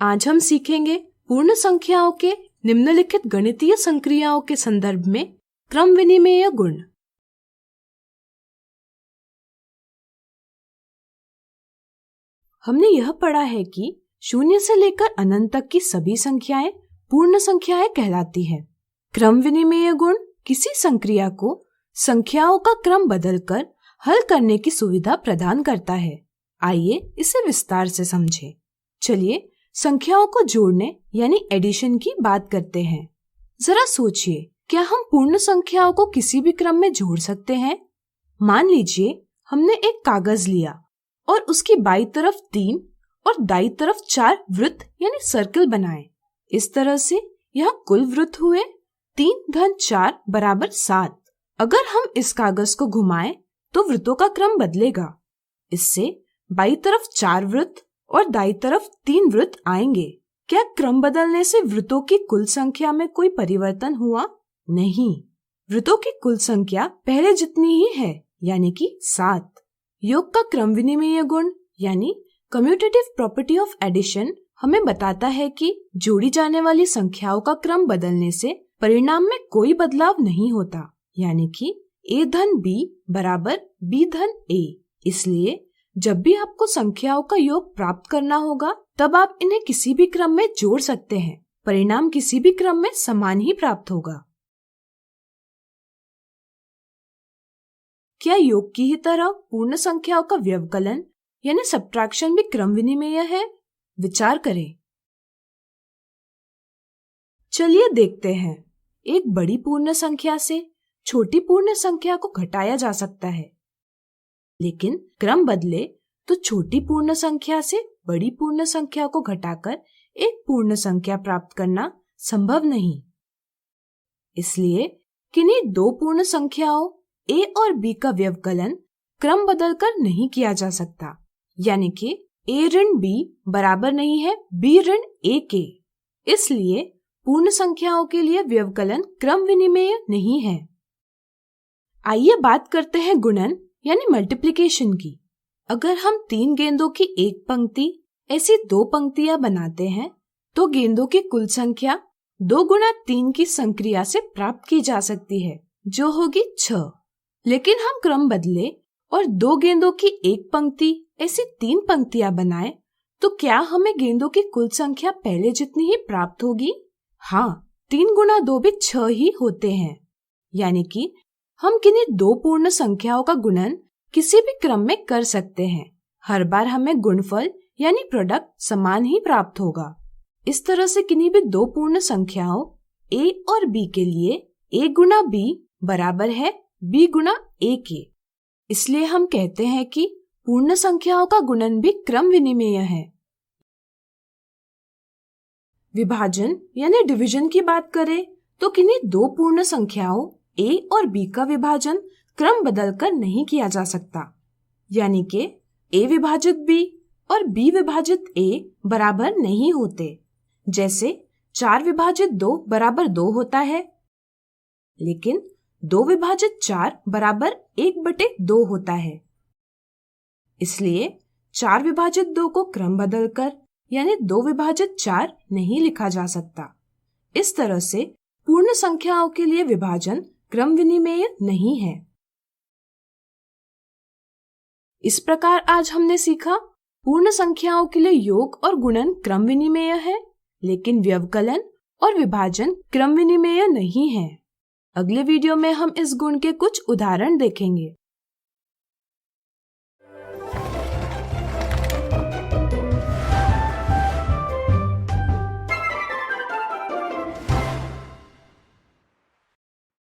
आज हम सीखेंगे पूर्ण संख्याओं के निम्नलिखित गणितीय संक्रियाओं के संदर्भ में क्रम विनिमेय गुण। हमने यह पढ़ा है कि शून्य से लेकर अनंत तक की सभी संख्याएं पूर्ण संख्याएं कहलाती है। क्रम विनिमेय गुण किसी संक्रिया को संख्याओं का क्रम बदलकर हल करने की सुविधा प्रदान करता है। आइए इसे विस्तार से समझें। चलिए संख्याओं को जोड़ने यानी एडिशन की बात करते हैं। जरा सोचिए, क्या हम पूर्ण संख्याओं को किसी भी क्रम में जोड़ सकते हैं? मान लीजिए हमने एक कागज लिया और उसकी बाईं तरफ 3 और दाईं तरफ 4 वृत्त यानी सर्कल बनाए। इस तरह से यहाँ कुल वृत्त हुए 3 + 4 = 7। अगर हम इस कागज को घुमाएं तो वृत्तों का क्रम बदलेगा। इससे बाईं तरफ 4 वृत्त और दाईं तरफ 3 वृत्त आएंगे। क्या क्रम बदलने से वृत्तों की कुल संख्या में कोई परिवर्तन हुआ? नहीं, वृत्तों की कुल संख्या पहले जितनी ही है, यानी कि 7। योग का क्रम विनिमेय गुण यानी कम्यूटेटिव प्रॉपर्टी ऑफ एडिशन हमें बताता है कि जोड़ी जाने वाली संख्याओं का क्रम बदलने से परिणाम में कोई बदलाव नहीं होता, यानी कि a धन b बराबर b धन a। इसलिए जब भी आपको संख्याओं का योग प्राप्त करना होगा, तब आप इन्हें किसी भी क्रम में जोड़ सकते हैं। परिणाम किसी भी क्रम में समान ही प्राप्त होगा। क्या योग की ही तरह पूर्ण संख्याओं का व्यवकलन यानी सब्ट्रैक्शन भी क्रम विनिमेय है? विचार करें। चलिए देखते हैं। एक बड़ी पूर्ण संख्या से छोटी पूर्ण संख्या को घटाया जा सकता है, लेकिन क्रम बदले तो छोटी पूर्ण संख्या से बड़ी पूर्ण संख्या को घटाकर एक पूर्ण संख्या प्राप्त करना संभव नहीं। इसलिए किन्हीं दो पूर्ण संख्याओं a और b का व्यवकलन क्रम बदलकर नहीं किया जा सकता, यानी कि a ऋण b बराबर नहीं है b ऋण a के। इसलिए पूर्ण संख्याओं के लिए व्यवकलन क्रम विनिमेय नहीं है। आइए बात करते हैं गुणन यानी मल्टीप्लिकेशन की। अगर हम 3 गेंदों की एक पंक्ति ऐसी 2 पंक्तियां बनाते हैं, तो गेंदों की कुल संख्या 2 × 3 की संक्रिया से प्राप्त की जा सकती है, जो होगी 6। लेकिन हम क्रम बदले और 2 गेंदों की एक पंक्ति ऐसी 3 पंक्तियां बनाए, तो क्या हमें गेंदों की कुल संख्या पहले जितनी ही प्राप्त होगी? हाँ, 3 × 2 भी 6 ही होते हैं। यानी कि हम किन्हीं 2 पूर्ण संख्याओं का गुणन किसी भी क्रम में कर सकते हैं। हर बार हमें गुणफल यानी प्रोडक्ट समान ही प्राप्त होगा। इस तरह से किन्हीं भी 2 पूर्ण संख्याओं a और b के लिए a × b बराबर है b × a के। इसलिए हम कहते हैं कि पूर्ण संख्याओं का गुणन भी क्रम विनिमेय है। विभाजन यानी डिवीजन की बात करें तो किन्हीं 2 पूर्ण संख्याओं a और b का विभाजन क्रम बदलकर नहीं किया जा सकता, यानी कि a विभाजित b और b विभाजित a बराबर नहीं होते। जैसे 4 विभाजित 2 बराबर 2 होता है, लेकिन 2 विभाजित 4 बराबर 1/2 होता है। इसलिए 4 विभाजित 2 को क्रम बदलकर यानी 2 विभाजित 4 नहीं लिखा जा सकता। इस तरह से पूर्ण संख्याओं के लिए विभाजन क्रम विनिमेय नहीं है। इस प्रकार आज हमने सीखा पूर्ण संख्याओं के लिए योग और गुणन क्रम विनिमेय है, लेकिन व्यवकलन और विभाजन क्रम विनिमेय नहीं है। अगले वीडियो में हम इस गुण के कुछ उदाहरण देखेंगे।